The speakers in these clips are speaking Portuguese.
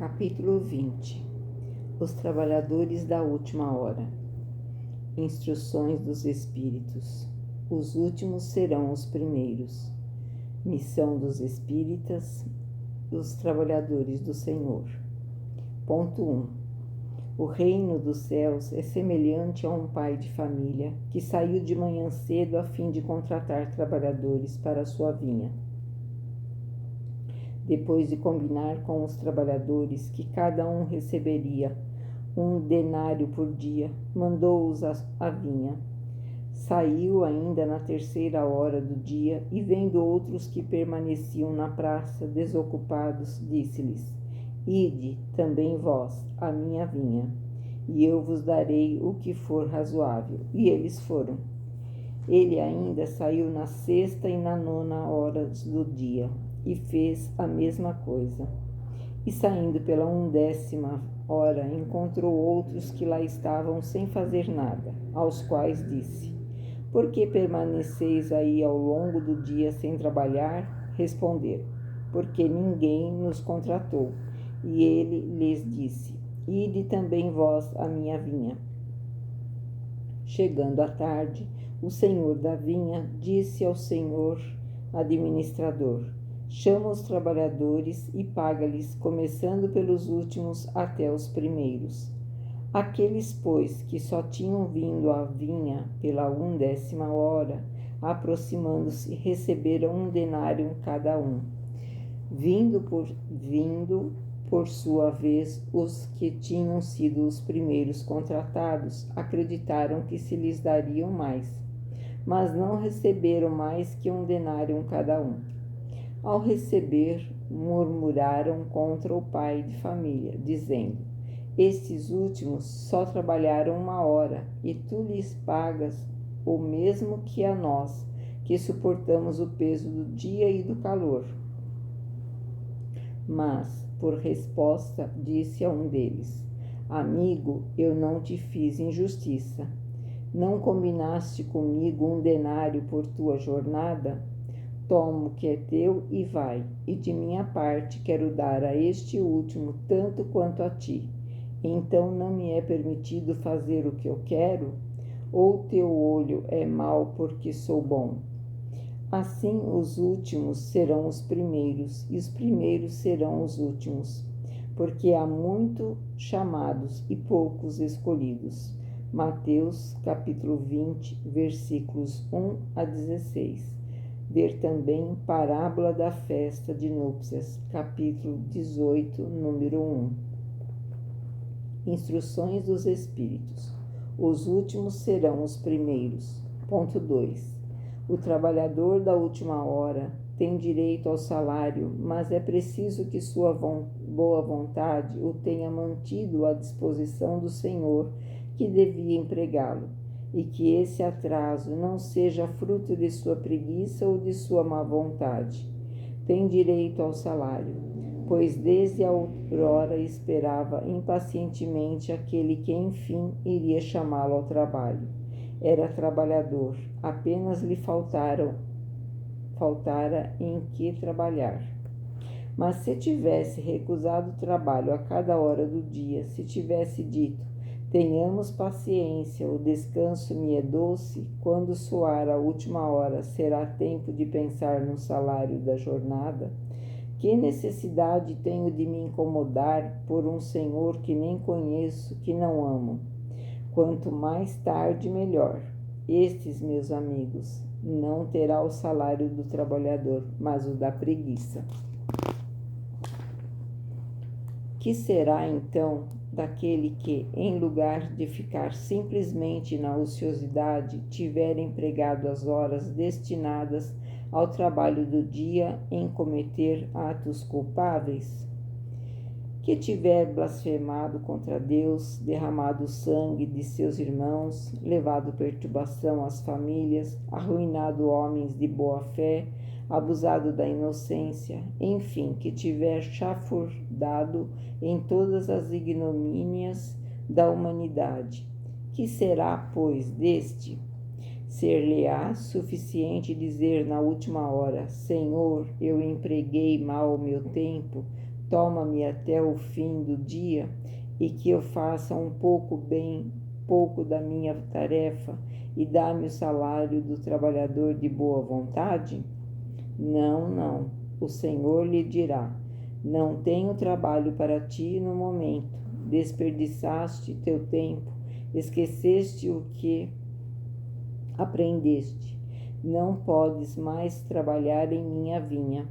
Capítulo 20. Os trabalhadores da última hora. Instruções dos Espíritos. Os últimos serão os primeiros. Missão dos Espíritas, os trabalhadores do Senhor. Ponto 1. O reino dos céus é semelhante a um pai de família que saiu de manhã cedo a fim de contratar trabalhadores para a sua vinha. Depois de combinar com os trabalhadores que cada um receberia 1 denário por dia, mandou-os à vinha. Saiu ainda na 3ª hora do dia e, vendo outros que permaneciam na praça desocupados, disse-lhes: Ide também vós à minha vinha, e eu vos darei o que for razoável. E eles foram. Ele ainda saiu na 6ª e na 9ª horas do dia, e fez a mesma coisa. E saindo pela 10ª hora, encontrou outros que lá estavam sem fazer nada, aos quais disse: Por que permaneceis aí ao longo do dia sem trabalhar? Responderam: Porque ninguém nos contratou. E ele lhes disse: Ide também vós à minha vinha. Chegando à tarde, o senhor da vinha disse ao senhor administrador: Chama os trabalhadores e paga-lhes, começando pelos últimos até os primeiros. Aqueles, pois, que só tinham vindo à vinha pela 10ª hora, aproximando-se, receberam 1 denário cada um. Vindo por sua vez, os que tinham sido os primeiros contratados acreditaram que se lhes dariam mais, mas não receberam mais que 1 denário cada um. Ao receber, murmuraram contra o pai de família, dizendo: Estes últimos só trabalharam 1 hora, e tu lhes pagas o mesmo que a nós, que suportamos o peso do dia e do calor. Mas, por resposta, disse a um deles: Amigo, eu não te fiz injustiça. Não combinaste comigo 1 denário por tua jornada? Toma o que é teu e vai, e de minha parte quero dar a este último tanto quanto a ti. Então não me é permitido fazer o que eu quero? Ou teu olho é mau porque sou bom? Assim os últimos serão os primeiros, e os primeiros serão os últimos, porque há muito chamados e poucos escolhidos. Mateus, capítulo 20, versículos 1 a 16. Ver também Parábola da Festa de Núpcias, capítulo 18, número 1. Instruções dos Espíritos. Os últimos serão os primeiros. Ponto 2. O trabalhador da última hora tem direito ao salário, mas é preciso que sua boa vontade o tenha mantido à disposição do senhor que devia empregá-lo, e que esse atraso não seja fruto de sua preguiça ou de sua má vontade. Tem direito ao salário, pois desde a outrora esperava impacientemente aquele que enfim iria chamá-lo ao trabalho. Era trabalhador, apenas lhe faltara em que trabalhar. Mas se tivesse recusado o trabalho a cada hora do dia, se tivesse dito: Tenhamos paciência, o descanso me é doce, quando soar a última hora será tempo de pensar no salário da jornada, que necessidade tenho de me incomodar por um senhor que nem conheço, que não amo? Quanto mais tarde, melhor. Estes, meus amigos, não terá o salário do trabalhador, mas o da preguiça. Que será, então, daquele que, em lugar de ficar simplesmente na ociosidade, tiver empregado as horas destinadas ao trabalho do dia em cometer atos culpáveis? Que tiver blasfemado contra Deus, derramado o sangue de seus irmãos, levado perturbação às famílias, arruinado homens de boa fé, abusado da inocência, enfim, que tiver chafurdado em todas as ignomínias da humanidade. Que será, pois, deste? Ser-lhe-á suficiente dizer na última hora: Senhor, eu empreguei mal o meu tempo, toma-me até o fim do dia e que eu faça um pouco da minha tarefa e dá-me o salário do trabalhador de boa vontade? Não, não. O Senhor lhe dirá: não tenho trabalho para ti no momento. Desperdiçaste teu tempo, esqueceste o que aprendeste. Não podes mais trabalhar em minha vinha.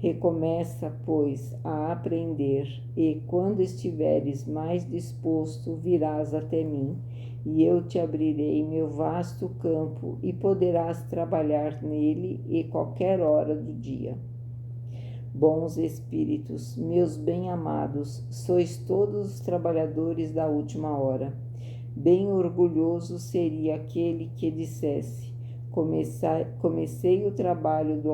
Recomeça, pois, a aprender, e quando estiveres mais disposto, virás até mim, e eu te abrirei meu vasto campo, e poderás trabalhar nele e qualquer hora do dia. Bons espíritos, meus bem-amados, sois todos os trabalhadores da última hora. Bem orgulhoso seria aquele que dissesse: comecei o trabalho no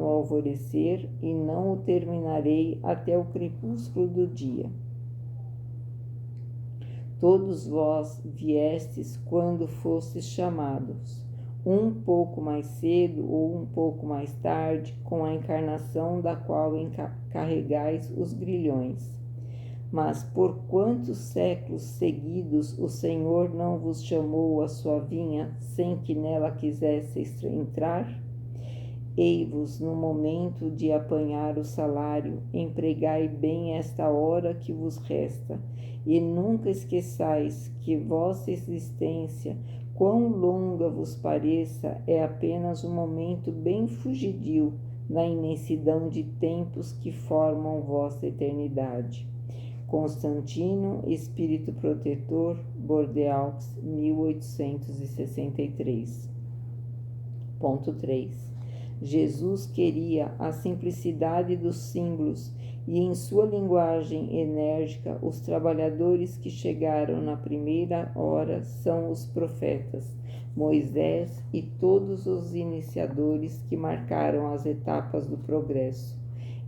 alvorecer e não o terminarei até o crepúsculo do dia. Todos vós viestes quando fostes chamados, um pouco mais cedo ou um pouco mais tarde, com a encarnação da qual carregais os grilhões. Mas por quantos séculos seguidos o Senhor não vos chamou à sua vinha sem que nela quisesseis entrar? Ei-vos no momento de apanhar o salário, empregai bem esta hora que vos resta, e nunca esqueçais que vossa existência, quão longa vos pareça, é apenas um momento bem fugidio na imensidão de tempos que formam vossa eternidade. Constantino, Espírito Protetor, Bordeaux, 1863. Ponto 3. Jesus queria a simplicidade dos símbolos e, em sua linguagem enérgica, os trabalhadores que chegaram na primeira hora são os profetas, Moisés e todos os iniciadores que marcaram as etapas do progresso.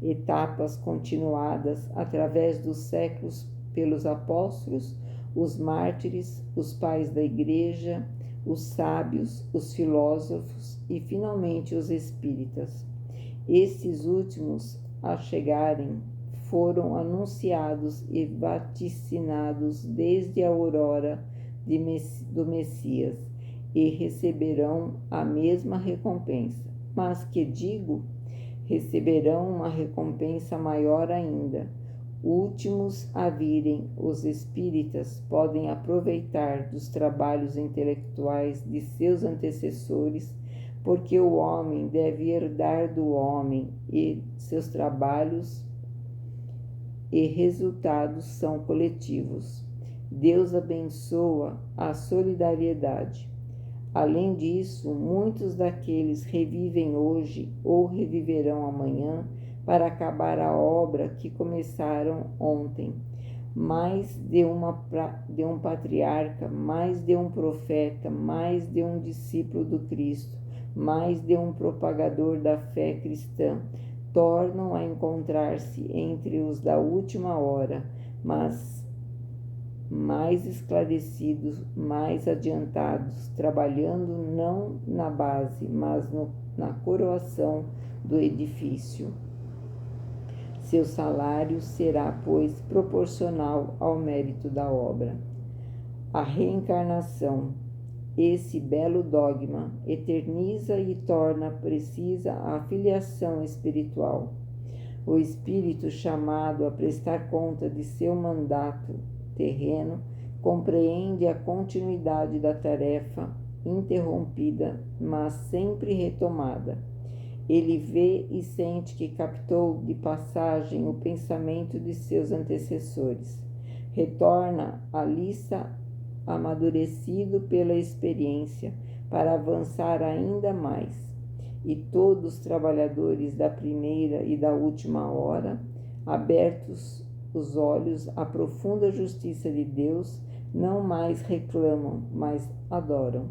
Etapas continuadas através dos séculos pelos apóstolos, os mártires, os pais da igreja, os sábios, os filósofos e, finalmente, os espíritas. Estes últimos, a chegarem, foram anunciados e vaticinados desde a aurora do Messias e receberão a mesma recompensa. Mas que digo? Receberão uma recompensa maior ainda. Últimos a virem, os espíritas podem aproveitar dos trabalhos intelectuais de seus antecessores, porque o homem deve herdar do homem e seus trabalhos e resultados são coletivos. Deus abençoa a solidariedade. Além disso, muitos daqueles revivem hoje ou reviverão amanhã para acabar a obra que começaram ontem. Mais de um patriarca, mais de um profeta, mais de um discípulo do Cristo, mais de um propagador da fé cristã, tornam a encontrar-se entre os da última hora, mas mais esclarecidos, mais adiantados, trabalhando não na base, mas na coroação do edifício. Seu salário será, pois, proporcional ao mérito da obra. A reencarnação, esse belo dogma, eterniza e torna precisa a filiação espiritual. O espírito chamado a prestar conta de seu mandato terreno compreende a continuidade da tarefa interrompida, mas sempre retomada. Ele vê e sente que captou de passagem o pensamento de seus antecessores. Retorna à lista amadurecido pela experiência para avançar ainda mais. E todos os trabalhadores da primeira e da última hora, abertos os olhos à profunda justiça de Deus, não mais reclamam, mas adoram.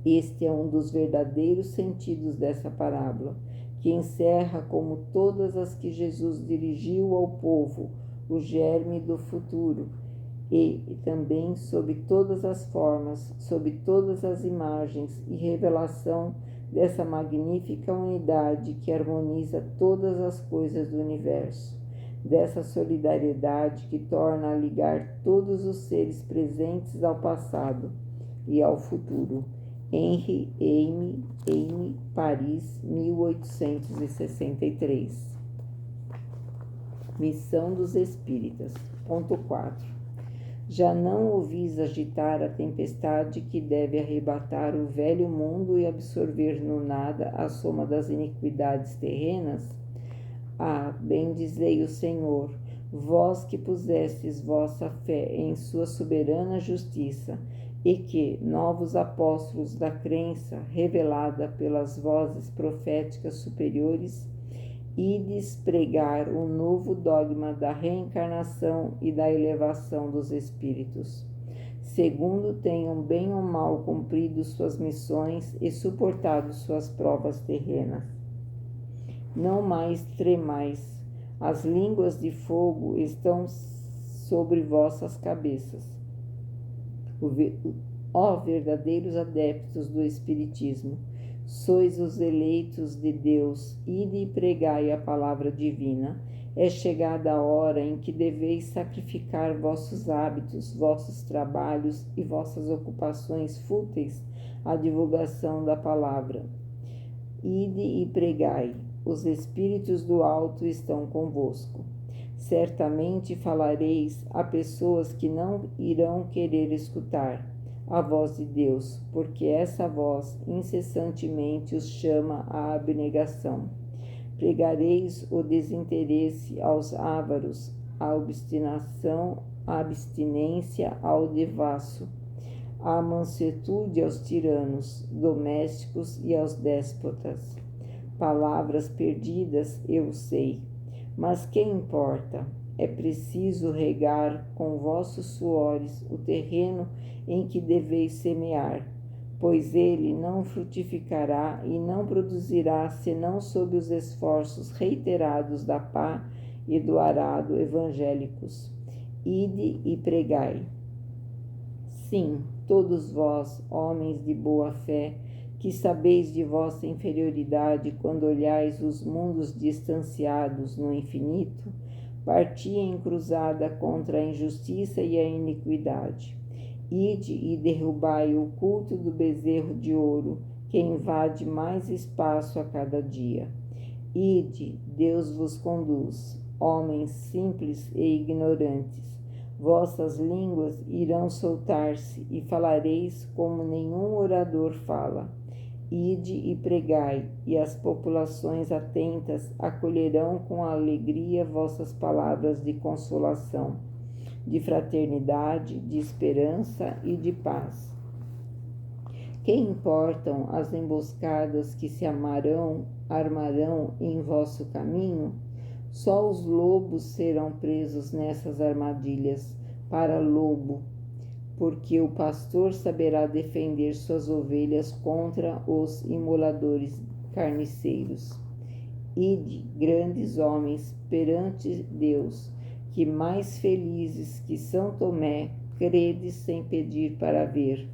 Este é um dos verdadeiros sentidos dessa parábola, que encerra, como todas as que Jesus dirigiu ao povo, o germe do futuro, e também sob todas as formas, sob todas as imagens e revelação dessa magnífica unidade que harmoniza todas as coisas do universo, dessa solidariedade que torna a ligar todos os seres presentes ao passado e ao futuro. Henry Amy, Paris, 1863. Missão dos Espíritas. Ponto 4. Já não ouvis agitar a tempestade que deve arrebatar o velho mundo e absorver no nada a soma das iniquidades terrenas? Ah, bendizei o Senhor, vós que pusestes vossa fé em sua soberana justiça, e que, novos apóstolos da crença, revelada pelas vozes proféticas superiores, ides pregar o novo dogma da reencarnação e da elevação dos espíritos. Segundo tenham bem ou mal cumprido suas missões e suportado suas provas terrenas. Não mais tremais, as línguas de fogo estão sobre vossas cabeças. Ó verdadeiros adeptos do Espiritismo, sois os eleitos de Deus, ide e pregai a palavra divina. É chegada a hora em que deveis sacrificar vossos hábitos, vossos trabalhos e vossas ocupações fúteis à divulgação da palavra. Ide e pregai, os espíritos do alto estão convosco. Certamente falareis a pessoas que não irão querer escutar a voz de Deus, porque essa voz incessantemente os chama à abnegação. Pregareis o desinteresse aos ávaros, a abstinência ao devasso, a mansuetude aos tiranos, domésticos e aos déspotas. Palavras perdidas, eu sei, mas que importa? É preciso regar com vossos suores o terreno em que deveis semear, pois ele não frutificará e não produzirá senão sob os esforços reiterados da pá e do arado evangélicos. Ide e pregai. Sim, todos vós, homens de boa fé, que sabeis de vossa inferioridade quando olhais os mundos distanciados no infinito, parti em cruzada contra a injustiça e a iniquidade. Ide e derrubai o culto do bezerro de ouro, que invade mais espaço a cada dia. Ide, Deus vos conduz, homens simples e ignorantes. Vossas línguas irão soltar-se e falareis como nenhum orador fala. Ide e pregai, e as populações atentas acolherão com alegria vossas palavras de consolação, de fraternidade, de esperança e de paz. Que importam as emboscadas que se armarão em vosso caminho? Só os lobos serão presos nessas armadilhas para lobo, porque o pastor saberá defender suas ovelhas contra os imoladores carniceiros. Ide, grandes homens, perante Deus, que mais felizes que São Tomé, credes sem pedir para ver,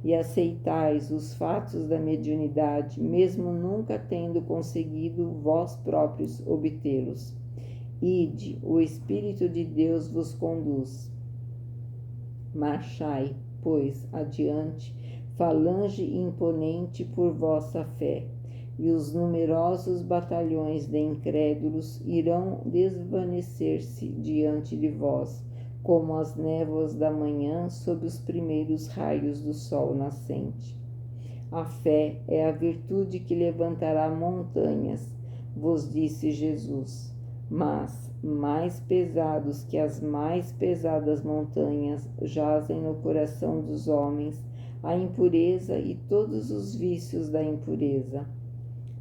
e aceitais os fatos da mediunidade, mesmo nunca tendo conseguido vós próprios obtê-los. Ide, o Espírito de Deus vos conduz. Marchai, pois, adiante, falange imponente por vossa fé, e os numerosos batalhões de incrédulos irão desvanecer-se diante de vós, como as névoas da manhã sob os primeiros raios do sol nascente. A fé é a virtude que levantará montanhas, vos disse Jesus, mas mais pesados que as mais pesadas montanhas jazem no coração dos homens a impureza e todos os vícios da impureza.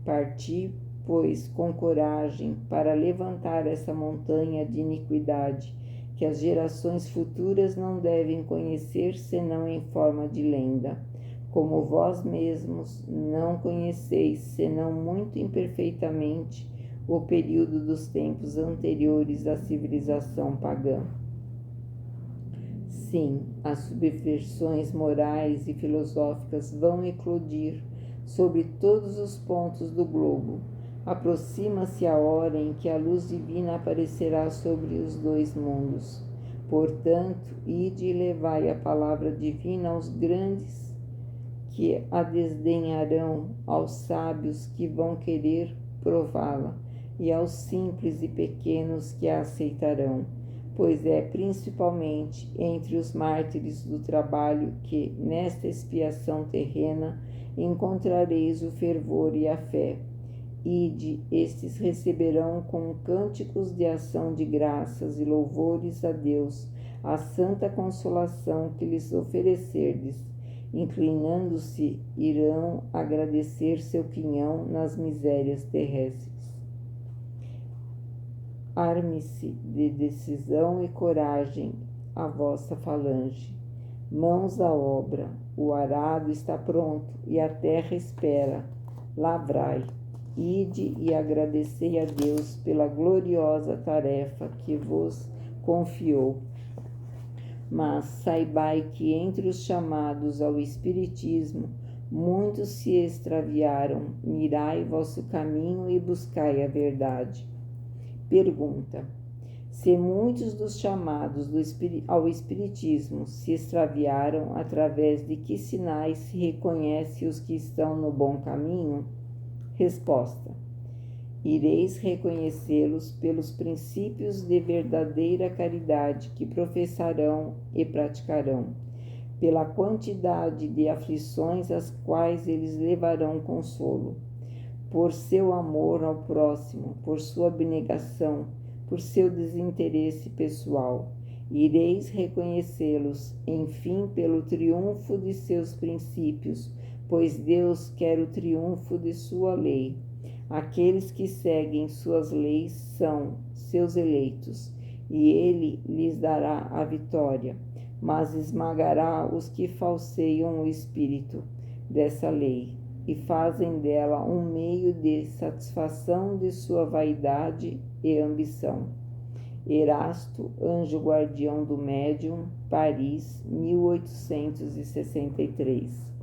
Parti, pois, com coragem para levantar essa montanha de iniquidade, que as gerações futuras não devem conhecer senão em forma de lenda, como vós mesmos não conheceis senão muito imperfeitamente o período dos tempos anteriores à civilização pagã. Sim, as subversões morais e filosóficas vão eclodir sobre todos os pontos do globo. Aproxima-se a hora em que a luz divina aparecerá sobre os dois mundos. Portanto, ide e levai a palavra divina aos grandes que a desdenharão, aos sábios que vão querer prová-la, e aos simples e pequenos que a aceitarão, pois é principalmente entre os mártires do trabalho que, nesta expiação terrena, encontrareis o fervor e a fé. Ide, estes receberão com cânticos de ação de graças e louvores a Deus a santa consolação que lhes oferecerdes. Inclinando-se, irão agradecer seu quinhão nas misérias terrestres. Arme-se de decisão e coragem a vossa falange. Mãos à obra, o arado está pronto e a terra espera. Lavrai. Ide e agradecei a Deus pela gloriosa tarefa que vos confiou. Mas saibai que entre os chamados ao Espiritismo, muitos se extraviaram. Mirai vosso caminho e buscai a verdade. Pergunta: se muitos dos chamados ao Espiritismo se extraviaram, através de que sinais se reconhece os que estão no bom caminho? Resposta: ireis reconhecê-los pelos princípios de verdadeira caridade que professarão e praticarão, pela quantidade de aflições às quais eles levarão consolo, por seu amor ao próximo, por sua abnegação, por seu desinteresse pessoal. Ireis reconhecê-los, enfim, pelo triunfo de seus princípios, pois Deus quer o triunfo de sua lei. Aqueles que seguem suas leis são seus eleitos, e ele lhes dará a vitória, mas esmagará os que falseiam o espírito dessa lei e fazem dela um meio de satisfação de sua vaidade e ambição. Erasto, anjo guardião do médium, Paris, 1863.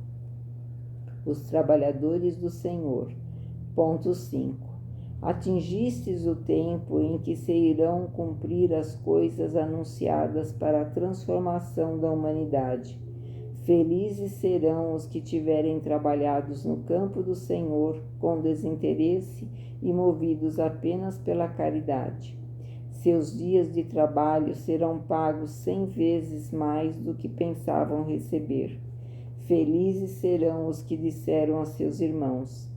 Os trabalhadores do Senhor. Ponto 5. Atingistes o tempo em que se irão cumprir as coisas anunciadas para a transformação da humanidade. Felizes serão os que tiverem trabalhados no campo do Senhor com desinteresse e movidos apenas pela caridade. Seus dias de trabalho serão pagos 100 vezes mais do que pensavam receber. Felizes serão os que disseram a seus irmãos: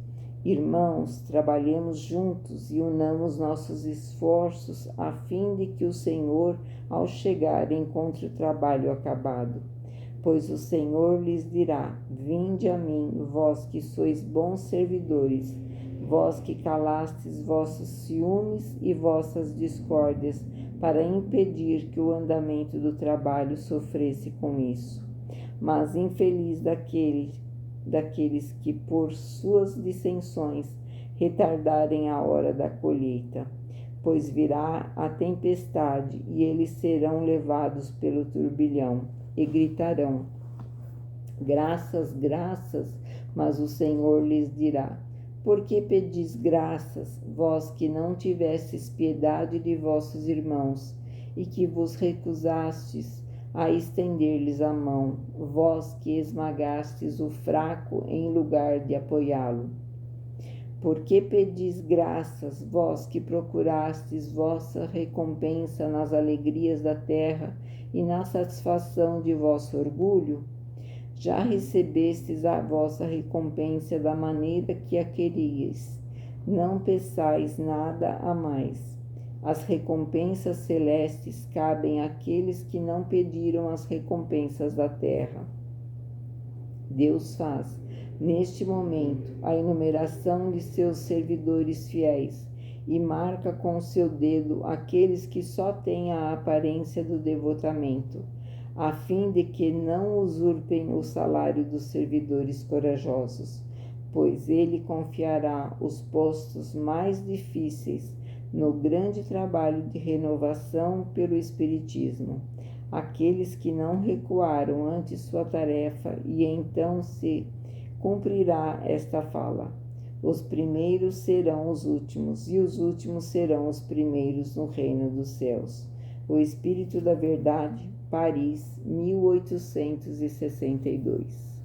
irmãos, trabalhemos juntos e unamos nossos esforços a fim de que o Senhor, ao chegar, encontre o trabalho acabado. Pois o Senhor lhes dirá: vinde a mim, vós que sois bons servidores, vós que calastes vossos ciúmes e vossas discórdias, para impedir que o andamento do trabalho sofresse com isso. Mas infeliz daqueles que, por suas dissensões, retardarem a hora da colheita, pois virá a tempestade e eles serão levados pelo turbilhão e gritarão: graças, graças, mas o Senhor lhes dirá: por que pedis graças, vós que não tivestes piedade de vossos irmãos e que vos recusastes a estender-lhes a mão, vós que esmagastes o fraco em lugar de apoiá-lo? Por que pedis graças, vós que procurastes vossa recompensa nas alegrias da terra e na satisfação de vosso orgulho? Já recebestes a vossa recompensa da maneira que a queríeis. Não peçais nada a mais. As recompensas celestes cabem àqueles que não pediram as recompensas da terra. Deus faz, neste momento, a enumeração de seus servidores fiéis e marca com seu dedo aqueles que só têm a aparência do devotamento, a fim de que não usurpem o salário dos servidores corajosos, pois ele confiará os postos mais difíceis no grande trabalho de renovação pelo Espiritismo, aqueles que não recuaram ante sua tarefa e então se cumprirá esta fala. Os primeiros serão os últimos, e os últimos serão os primeiros no reino dos céus. O Espírito da Verdade, Paris, 1862.